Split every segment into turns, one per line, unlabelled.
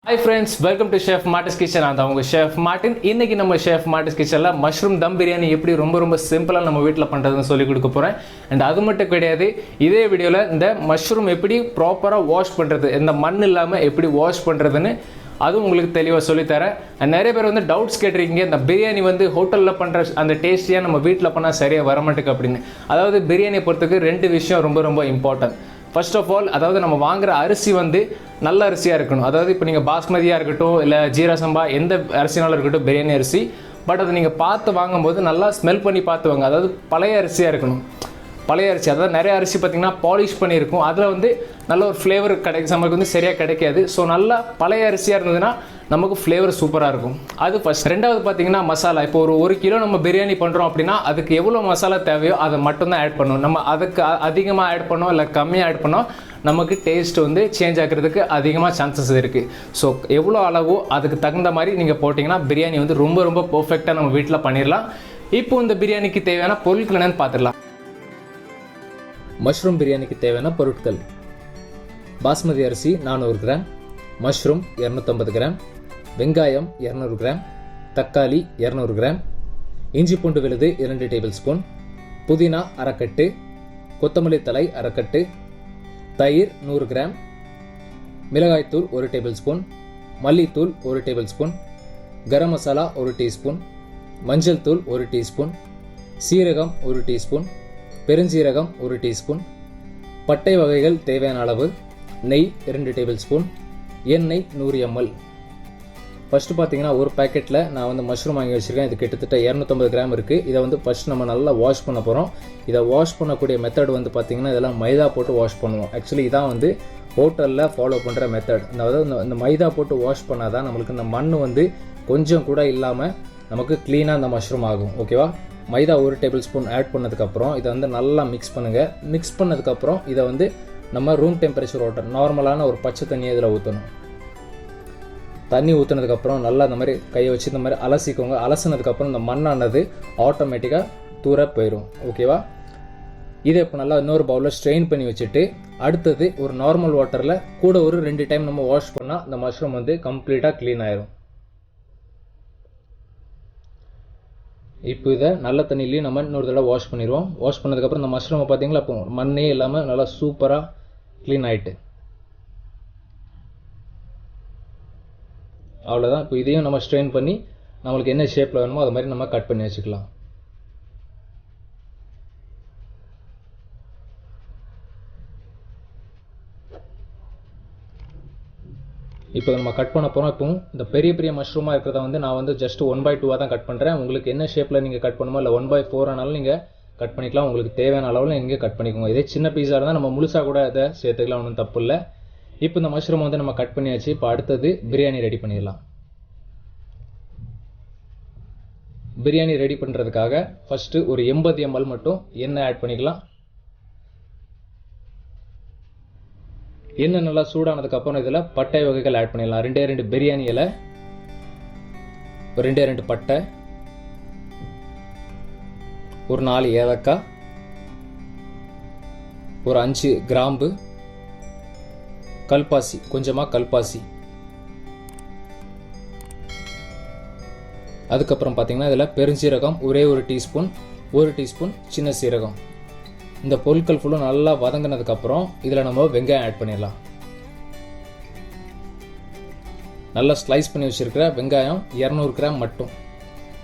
Hi friends, welcome to chef Marty's kitchen. நான் அவங்க chef Martin. இன்னைக்கு நம்ம ஷெஃப் மார்ட்டிஸ் கிச்சனில் மஷ்ரூம் தம் பிரியாணி எப்படி ரொம்ப சிம்பிளாக நம்ம வீட்டில் பண்ணுறதுன்னு சொல்லி கொடுக்க போகிறேன். அண்ட் அது மட்டும் கிடையாது, இதே வீடியோவில் இந்த மஷ்ரூம் எப்படி ப்ராப்பராக வாஷ் பண்ணுறது, இந்த மண் இல்லாமல் எப்படி வாஷ் பண்ணுறதுன்னு அதுவும் உங்களுக்கு தெளிவாக சொல்லித்தரேன். அண்ட் நிறைய பேர் டவுட்ஸ் கேட்டிருக்கீங்க, இந்த பிரியாணி ஹோட்டலில் பண்ணுற அந்த டேஸ்டியாக நம்ம வீட்டில் பண்ணால் சரியாக வரமாட்டேக்கு அப்படின்னு. அதாவது பிரியாணியை பொறுத்தவரைக்கும் ரெண்டு விஷயம் ரொம்ப இம்பார்ட்டன்ட். ஃபர்ஸ்ட் ஆஃப் ஆல், அதாவது நம்ம வாங்குகிற அரிசி நல்ல அரிசியாக இருக்கணும். அதாவது இப்போ நீங்கள் பாஸ்மதியாக இருக்கட்டும், இல்லை ஜீரா சம்பா, எந்த அரிசினாலும் இருக்கட்டும், பிரியாணி அரிசி. பட் அதை நீங்கள் பார்த்து வாங்கும்போது நல்லா ஸ்மெல் பண்ணி பார்த்து வாங்க. அதாவது பழைய அரிசியாக இருக்கணும். பழைய அரிசி, அதாவது நிறைய அரிசி பார்த்திங்கன்னா பாலிஷ் பண்ணியிருக்கும், அதில் நல்ல ஒரு ஃப்ளேவர் நம்மளுக்கு சரியாக கிடைக்காது. ஸோ நல்லா பழைய அரிசியாக இருந்ததுன்னா நமக்கு ஃப்ளேவர் சூப்பராக இருக்கும். அது ஃபஸ்ட். ரெண்டாவது பார்த்திங்கன்னா மசாலா. இப்போ ஒரு கிலோ நம்ம பிரியாணி பண்ணுறோம் அப்படின்னா அதுக்கு எவ்வளோ மசாலா தேவையோ அதை மட்டும்தான் ஆட் பண்ணணும். நம்ம அதுக்கு அதிகமாக ஆட் பண்ணோம் இல்லை கம்மியாக ஆட் பண்ணோம், நமக்கு டேஸ்ட் சேஞ்ச் ஆகிறதுக்கு அதிகமாக சான்சஸ் இருக்குது. ஸோ எவ்வளோ அளவோ அதுக்கு தகுந்த மாதிரி நீங்கள் போட்டிங்கன்னா பிரியாணி ரொம்ப பர்ஃபெக்டாக நம்ம வீட்டில் பண்ணிடலாம். இப்போ இந்த பிரியாணிக்கு தேவையான பொருட்கள் என்னென்னு பார்த்துடலாம். மஷ்ரூம் பிரியாணிக்கு தேவையான பொருட்கள்: பாஸ்மதி அரிசி 400 கிராம், மஷ்ரூம் 250 கிராம், வெங்காயம் 200 கிராம், தக்காளி 200 கிராம், இஞ்சி பூண்டு விழுது 2 டேபிள் ஸ்பூன், புதினா அரைக்கட்டு, கொத்தமல்லி தழை அரைக்கட்டு, தயிர் 100 கிராம், மிளகாய்த்தூள் 1 டேபிள் ஸ்பூன், மல்லித்தூள் 1 table spoon, garam masala 1 teaspoon, மஞ்சள் தூள் 1 டீஸ்பூன், சீரகம் 1 டீஸ்பூன், பெருஞ்சீரகம் 1 டீஸ்பூன், பட்டை வகைகள் தேவையான அளவு, நெய் 2 டேபிள் ஸ்பூன், எண்ணெய் 100 ml. ஃபஸ்ட்டு பார்த்தீங்கன்னா ஒரு பேக்கெட்டில் நான் மஷ்ரூம் வாங்கி வச்சுருக்கேன். இது கிட்டத்தட்ட 250 கிராம் இருக்குது. இதை ஃபஸ்ட் நம்ம நல்லா வாஷ் பண்ண போகிறோம். இதை வாஷ் பண்ணக்கூடிய மெத்தட் பார்த்தீங்கன்னா இதெல்லாம் மைதா போட்டு வாஷ் பண்ணுவோம். ஆக்சுவலி இதான் ஹோட்டலில் ஃபாலோ பண்ணுற மெத்தட். அதாவது இந்த மைதா போட்டு வாஷ் பண்ணால் தான் நம்மளுக்கு இந்த மண் கொஞ்சம் கூட இல்லாமல் நமக்கு க்ளீனாக இந்த மஷ்ரூம் ஆகும். ஓகேவா? மைதா 1 டேபிள் ஸ்பூன் ஆட் பண்ணதுக்கப்புறம் இதை நல்லா மிக்ஸ் பண்ணுங்கள். மிக்ஸ் பண்ணதுக்கப்புறம் இதை நம்ம ரூம் டெம்பரேச்சர் வாட்டர், நார்மலான ஒரு பச்சை தண்ணியை இதில் ஊற்றணும். தண்ணி ஊற்றுனதுக்கப்புறம் நல்லா இந்த மாதிரி கையை வச்சு இந்த மாதிரி அலசிக்கோங்க. அலசினதுக்கப்புறம் இந்த மண்ணானது ஆட்டோமேட்டிக்காக தூர போயிடும். ஓகேவா? இதை இப்போ நல்லா இன்னொரு பவுலில் ஸ்ட்ரெயின் பண்ணி வச்சுட்டு, அடுத்தது ஒரு நார்மல் வாட்டரில் கூட ஒரு 2 டைம் நம்ம வாஷ் பண்ணால் இந்த மஷ்ரூம் கம்ப்ளீட்டாக க்ளீன் ஆயிரும். இப்போ இதை நல்ல தண்ணியிலையும் நம்ம இன்னொரு தடவை வாஷ் பண்ணிடுவோம். வாஷ் பண்ணதுக்கப்புறம் இந்த மஷ்ரூமை பார்த்தீங்களா, இப்போ மண்ணே இல்லாமல் நல்லா சூப்பராக க்ளீன் ஆகிட்டு, அவ்வளோதான். இப்போ இதையும் நம்ம ஸ்ட்ரெயின் பண்ணி நம்மளுக்கு என்ன ஷேப்பில் வேணுமோ அது மாதிரி நம்ம கட் பண்ணி வச்சுக்கலாம். இப்போ நம்ம கட் பண்ண போகிறோம். இப்போ இந்த பெரிய மஷ்ரூமாக இருக்கிறத நான் ஜஸ்ட் 1/2 தான் கட் பண்ணுறேன். உங்களுக்கு என்ன ஷேப்பில் நீங்கள் கட் பண்ணுமோ இல்லை 1/4 ஆனாலும் நீங்கள் கட் பண்ணிக்கலாம். உங்களுக்கு தேவையான அளவில் நீங்கள் கட் பண்ணிக்கோங்க. இதே சின்ன பீஸாக இருந்தால் நம்ம முழுசாக கூட இதை சேர்த்துக்கலாம், ஒன்றும் தப்பு இல்லை. இப்போ இந்த மஷ்ரூம் நம்ம கட் பண்ணியாச்சு. இப்போ அடுத்தது பிரியாணி ரெடி பண்ணிடலாம். பிரியாணி ரெடி பண்ணுறதுக்காக ஃபஸ்ட்டு ஒரு 80 ml மட்டும் எண்ணெய் ஆட் பண்ணிக்கலாம். எண்ணெய் நல்லா சூடானதுக்கப்புறம் இதில் பட்டை வகைகள் ஆட் பண்ணிடலாம். 2 பிரியாணி இலை, 2 பட்டை, ஒரு 4 ஏலக்காய், ஒரு 5 கிராம்பு, கல்பாசி, கொஞ்சமாக கல்பாசி. அதுக்கப்புறம் பார்த்தீங்கன்னா இதில் பெருஞ்சீரகம் ஒரே 1 டீஸ்பூன், 1 டீஸ்பூன் சின்ன சீரகம். இந்த பொருட்கள் ஃபுல்லும் நல்லா வதங்கினதுக்கப்புறம் இதில் நம்ம வெங்காயம் ஆட் பண்ணிடலாம். நல்லா ஸ்லைஸ் பண்ணி வச்சுருக்கிற வெங்காயம் 200 கிராம் மட்டும்.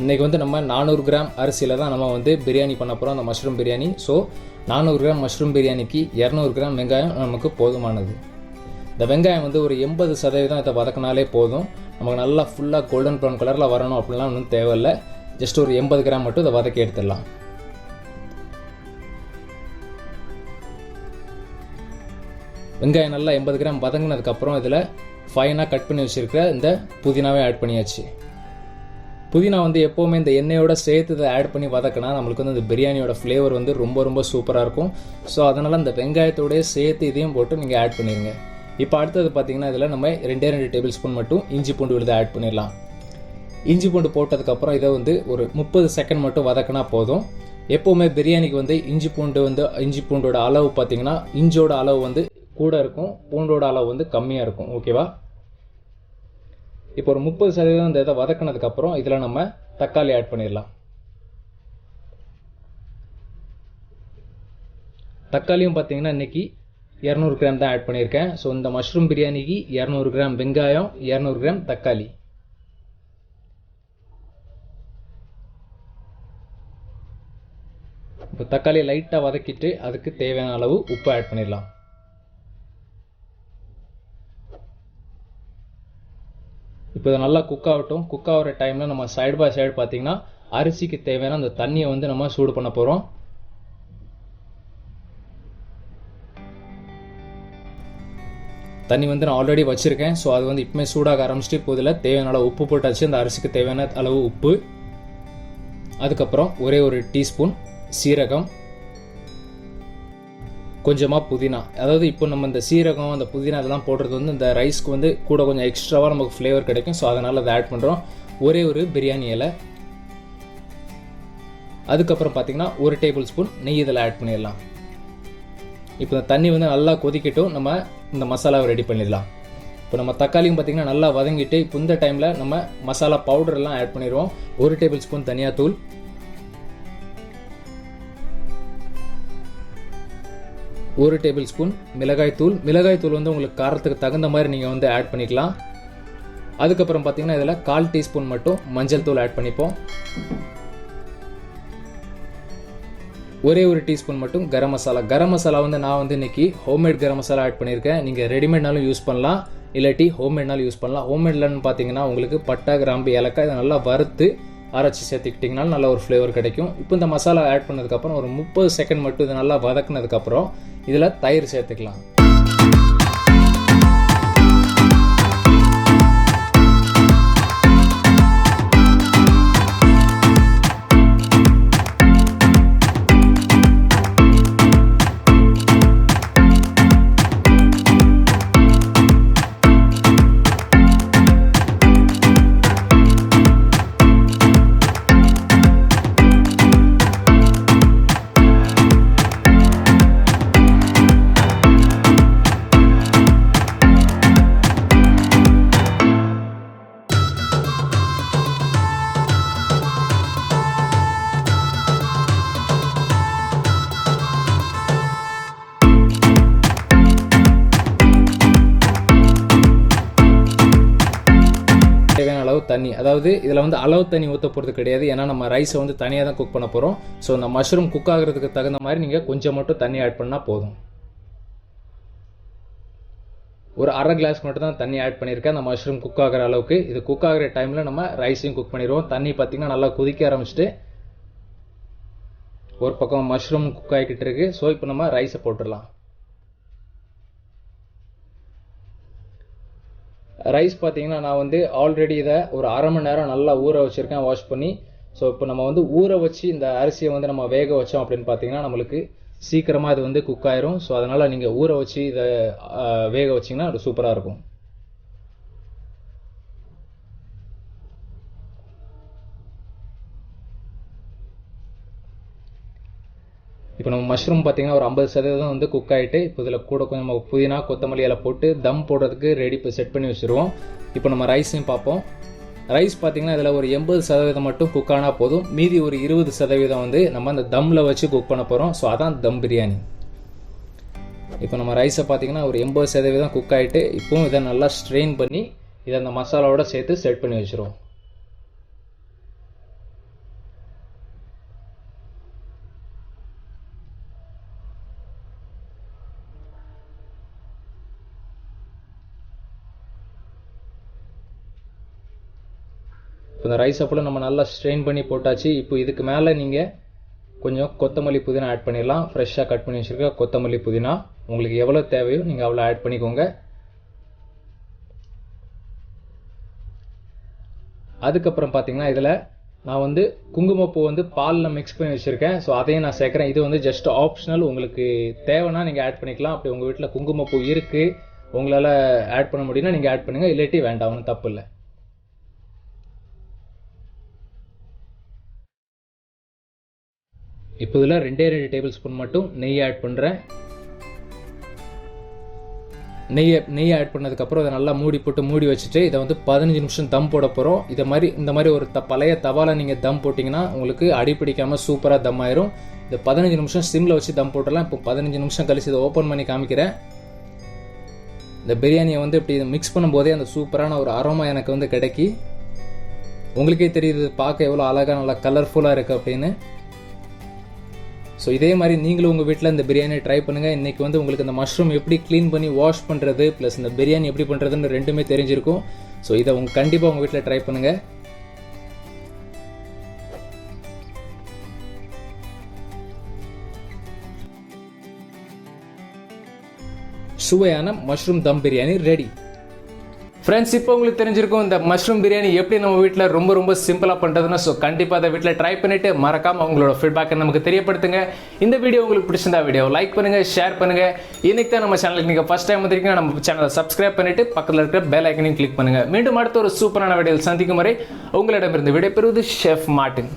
இன்றைக்கி நம்ம 400 கிராம் அரிசியில் தான் நம்ம பிரியாணி பண்ண போகிறோம், அந்த mushroom biryani. So 400 gram mushroom பிரியாணிக்கு 200 கிராம் வெங்காயம் நமக்கு போதுமானது. இந்த வெங்காயம் ஒரு 80% இதை வதக்கினாலே போதும். நமக்கு நல்லா ஃபுல்லாக கோல்டன் ப்ரௌன் கலரில் வரணும் அப்படின்லாம் ஒன்றும் தேவையில்லை. ஜஸ்ட் ஒரு 80 கிராம் மட்டும் இதை வதக்கி எடுத்துடலாம். வெங்காயம் நல்லா 80 கிராம் வதங்கினதுக்கப்புறம் இதில் ஃபைனாக கட் பண்ணி வச்சுருக்கிற இந்த புதினாவே ஆட் பண்ணியாச்சு. புதினா எப்போவுமே இந்த எண்ணெயோட சேர்த்து இதை ஆட் பண்ணி வதக்கினா நம்மளுக்கு இந்த பிரியாணியோட ஃப்ளேவர் ரொம்ப சூப்பராக இருக்கும். ஸோ அதனால் இந்த வெங்காயத்தோடய சேர்த்து இதையும் போட்டு நீங்கள் ஆட் பண்ணிடுங்க. இப்போ அடுத்தது பார்த்தீங்கன்னா இதில் நம்ம 2 டேபிள் ஸ்பூன் மட்டும் இஞ்சி பூண்டு விழுது ஆட் பண்ணிடலாம். இஞ்சி பூண்டு போட்டதுக்கப்புறம் இதை ஒரு 30 செகண்ட் மட்டும் வதக்கினா போதும். எப்போவுமே பிரியாணிக்கு இஞ்சி பூண்டோட அளவு பார்த்தீங்கன்னா இஞ்சோட அளவு கூட இருக்கும், பூண்டோட அளவு கம்மியாக இருக்கும். ஓகேவா? இப்போ ஒரு 30% இந்த இதை வதக்கினதுக்கப்புறம் இதில் நம்ம தக்காளி ஆட் பண்ணிடலாம். தக்காளியும் பார்த்தீங்கன்னா இன்றைக்கி 200 கிராம் தான் ஆட் பண்ணியிருக்கேன். ஸோ இந்த மஷ்ரூம் பிரியாணிக்கு 200 கிராம் வெங்காயம், 200 கிராம் தக்காளி. இப்போ தக்காளியை லைட்டாக வதக்கிட்டு அதுக்கு தேவையான அளவு உப்பு ஆட் பண்ணிடலாம். இப்போ இதை நல்லா குக் ஆகட்டும். குக் ஆகிற டைமில் நம்ம சைடு பை சைடு பார்த்தீங்கன்னா அரிசிக்கு தேவையான அந்த தண்ணியை வந்து நம்ம சூடு பண்ண போகிறோம். தண்ணி வந்து நான் ஆல்ரெடி வச்சுருக்கேன். ஸோ அது வந்து இப்போமே சூடாக ஆரம்பிச்சிட்டு இப்போ இதில் தேவையான அளவு உப்பு போட்டாச்சு. அந்த அரிசிக்கு தேவையான அளவு உப்பு, அதுக்கப்புறம் ஒரே ஒரு டீஸ்பூன் சீரகம், கொஞ்சமாக புதினா. அதாவது இப்போ நம்ம இந்த சீரகம் அந்த புதினா அதெல்லாம் போடுறது வந்து இந்த ரைஸ்க்கு வந்து கூட கொஞ்சம் எக்ஸ்ட்ராவாக நமக்கு ஃப்ளேவர் கிடைக்கும். ஸோ அதனால் அதை ஆட் பண்ணுறோம். ஒரே ஒரு பிரியாணி இலை, அதுக்கப்புறம் பார்த்தீங்கன்னா 1 டேபிள் ஸ்பூன் நெய் இதில் ஆட் பண்ணிடலாம். இப்போ இந்த தண்ணி வந்து நல்லா கொதிக்கட்டும், நம்ம இந்த மசாலாவை ரெடி பண்ணிடலாம். இப்போ நம்ம தக்காளியும் பார்த்தீங்கன்னா நல்லா வதங்கிட்டு இப்போ இந்த டைமில் நம்ம மசாலா பவுடர்லாம் ஆட் பண்ணிடுவோம். 1 டேபிள் ஸ்பூன் தனியாத்தூள், 1 டேபிள் ஸ்பூன் மிளகாய்த்தூள். மிளகாய்த்தூள் வந்து உங்களுக்கு காரத்துக்கு தகுந்த மாதிரி நீங்கள் வந்து ஆட் பண்ணிக்கலாம். அதுக்கப்புறம் பார்த்தீங்கன்னா இதில் 1/4 டீஸ்பூன் மட்டும் மஞ்சள் தூள் ஆட் பண்ணிப்போம். ஒரே ஒரு டீஸ்பூன் மட்டும் கரம் மசாலா. கரம் மசாலா வந்து நான் வந்து இன்னைக்கு ஹோம்மேட் கரம் மசாலா ஆட் பண்ணியிருக்கேன். நீங்கள் ரெடிமேட்னாலும் யூஸ் பண்ணலாம், இல்லாட்டி ஹோம்மேட்னாலும் யூஸ் பண்ணலாம். ஹோம்மேட்லன்னு பார்த்தீங்கன்னா உங்களுக்கு பட்டை, கிராம்பு, ஏலக்காய் இதை நல்லா வறுத்து அரைச்சி சேர்த்துக்கிட்டிங்கனாலும் நல்ல ஒரு ஃப்ளேவர் கிடைக்கும். இப்போ இந்த மசாலா ஆட் பண்ணதுக்கப்புறம் ஒரு 30 செகண்ட் மட்டும் இதை நல்லா வதக்குனதுக்கப்புறம் இதில் தயிர் சேர்த்துக்கலாம். தேவையான அளவு தண்ணி, அதாவது இதில் வந்து அளவு தண்ணி ஊற்ற போகிறது கிடையாது. ஏன்னா நம்ம ரைஸை வந்து தனியாக தான் குக் பண்ண போகிறோம். ஸோ இந்த மஷ்ரூம் குக் ஆகிறதுக்கு தகுந்த மாதிரி நீங்கள் கொஞ்சம் மட்டும் தண்ணி ஆட் பண்ணால் போதும். ஒரு அரை கிளாஸ் மட்டும் தான் தண்ணி ஆட் பண்ணியிருக்கேன் அந்த மஷ்ரூம் குக் ஆகிற அளவுக்கு. இது குக் ஆகிற டைமில் நம்ம ரைஸையும் குக் பண்ணிடுவோம். தண்ணி பார்த்திங்கன்னா நல்லா கொதிக்க ஆரம்பிச்சுட்டு ஒரு பக்கம் மஷ்ரூம் குக் ஆகிக்கிட்டு இருக்கு. ஸோ இப்போ நம்ம ரைஸை போட்டுடலாம். ரைஸ் பார்த்தீங்கன்னா நான் வந்து ஆல்ரெடி இதை ஒரு அரை மணி நேரம் நல்லா ஊற வச்சுருக்கேன், வாஷ் பண்ணி. ஸோ இப்போ நம்ம வந்து ஊற வச்சு இந்த அரிசியை வந்து நம்ம வேக வச்சோம் அப்படின்னு பார்த்தீங்கன்னா நம்மளுக்கு சீக்கிரமாக இது வந்து குக் ஆயிரும். ஸோ அதனால் நீங்கள் ஊற வச்சு இதை வேக வச்சிங்கன்னா அது சூப்பராக இருக்கும். இப்போ நம்ம மஷ்ரூம் பார்த்தீங்கன்னா ஒரு 50% வந்து குக் ஆகிட்டு இப்போ இதில் கூட கொஞ்சம் புதினா, கொத்தமல்லி இலை போட்டு தம் போடுறதுக்கு ரெடி செட் பண்ணி வச்சுருவோம். இப்போ நம்ம ரைஸையும் பார்ப்போம். ரைஸ் பார்த்தீங்கன்னா இதில் ஒரு 80% மட்டும் குக் ஆனால் போதும். மீதி ஒரு 20% வந்து நம்ம அந்த தம்மில் வச்சு குக் பண்ண போகிறோம். ஸோ அதான் தம் பிரியாணி. இப்போ நம்ம ரைஸை பார்த்தீங்கன்னா ஒரு 80% குக் ஆகிட்டு இப்போவும் இதை நல்லா ஸ்ட்ரெயின் பண்ணி இதை அந்த மசாலாவோட சேர்த்து செட் பண்ணி வச்சுருவோம். இப்போ இந்த ரைஸ் அப்போ நம்ம நல்லா ஸ்ட்ரெயின் பண்ணி போட்டாச்சு. இப்போ இதுக்கு மேலே நீங்கள் கொஞ்சம் கொத்தமல்லி புதினா ஆட் பண்ணிடலாம். ஃப்ரெஷ்ஷாக கட் பண்ணி வச்சுருக்க கொத்தமல்லி புதினா உங்களுக்கு எவ்வளோ தேவையோ நீங்கள் அவ்வளோ ஆட் பண்ணிக்கோங்க. அதுக்கப்புறம் பார்த்தீங்கன்னா இதில் நான் வந்து குங்குமப்பூ வந்து பாலில் மிக்ஸ் பண்ணி வச்சுருக்கேன். ஸோ அதையும் நான் சேர்க்குறேன். இது வந்து ஜஸ்ட் ஆப்ஷனல், உங்களுக்கு தேவைன்னா நீங்கள் ஆட் பண்ணிக்கலாம். அப்படி உங்கள் வீட்டில் குங்குமப்பூ இருக்குது, உங்களால் ஆட் பண்ண முடியும்னா நீங்கள் ஆட் பண்ணுங்கள், இல்லாட்டி வேண்டாம், ஒன்றும் தப்பு இல்லை. இப்போ இதில் 2 டேபிள் ஸ்பூன் மட்டும் நெய் ஆட் பண்ணுறேன். நெய் ஆட் பண்ணதுக்கப்புறம் இதை நல்லா மூடி வச்சுட்டு இதை வந்து 15 நிமிஷம் தம் போட போகிறோம். இந்த மாதிரி ஒரு பழைய தவால நீங்கள் தம் போட்டிங்கன்னா உங்களுக்கு அடிப்பிடிக்காமல் சூப்பராக தம் ஆயிரும். இந்த 15 நிமிஷம் சிம்மில் வச்சு தம் போட்டலாம். இப்போ 15 நிமிஷம் கழிச்சு இதை ஓப்பன் பண்ணி காமிக்கிறேன். இந்த பிரியாணியை வந்து இப்படி மிக்ஸ் பண்ணும்போதே அந்த சூப்பரான ஒரு அரோமா எனக்கு வந்து கிடைக்கி. உங்களுக்கே தெரியுது பார்க்க எவ்வளோ அழகாக நல்லா கலர்ஃபுல்லாக இருக்குது அப்படின்னு. ஸோ இதே மாதிரி நீங்களும் உங்கள் வீட்டில் இந்த பிரியாணியை ட்ரை பண்ணுங்கள். இன்றைக்கி வந்து உங்களுக்கு இந்த மஷ்ரூம் எப்படி க்ளீன் பண்ணி வாஷ் பண்ணுறது ப்ளஸ் இந்த பிரியாணி எப்படி பண்ணுறதுன்னு ரெண்டுமே தெரிஞ்சிருக்கும். ஸோ இதை கண்டிப்பாக உங்கள் வீட்டில் ட்ரை பண்ணுங்கள். சுவையான மஷ்ரூம் தம் பிரியாணி ரெடி. ஃப்ரெண்ட்ஸ், இப்போ உங்களுக்கு தெரிஞ்சிருக்கும் இந்த மஷ்ரூம் பிரியாணி எப்படி நம்ம வீட்டில் ரொம்ப சிம்பிளாக பண்ணுறதுன்னா. ஸோ கண்டிப்பாக அதை வீட்டில் ட்ரை பண்ணிவிட்டு மறக்காமல் உங்களோட ஃபீட்பேக்கை நமக்கு தெரியப்படுத்துங்க. இந்த வீடியோ உங்களுக்கு பிடிச்சிருந்தா வீடியோ லைக் பண்ணுங்கள், ஷேர் பண்ணுங்கள். இன்றைக்கி தான் நம்ம சேனலுக்கு நீங்கள் ஃபஸ்ட் டைம் வந்திருக்கீங்கன்னா நம்ம சேனலை சப்ஸ்கிரைப் பண்ணிவிட்டு பக்கத்தில் இருக்கிற பெல் ஐக்கனையும் கிளிக் பண்ணுங்கள். மீண்டும் அடுத்த ஒரு சூப்பரான வீடியோவில் சந்திக்கும் வரை உங்களிடமிருந்து விடைபெறுவது ஷெஃப் மார்ட்டின்.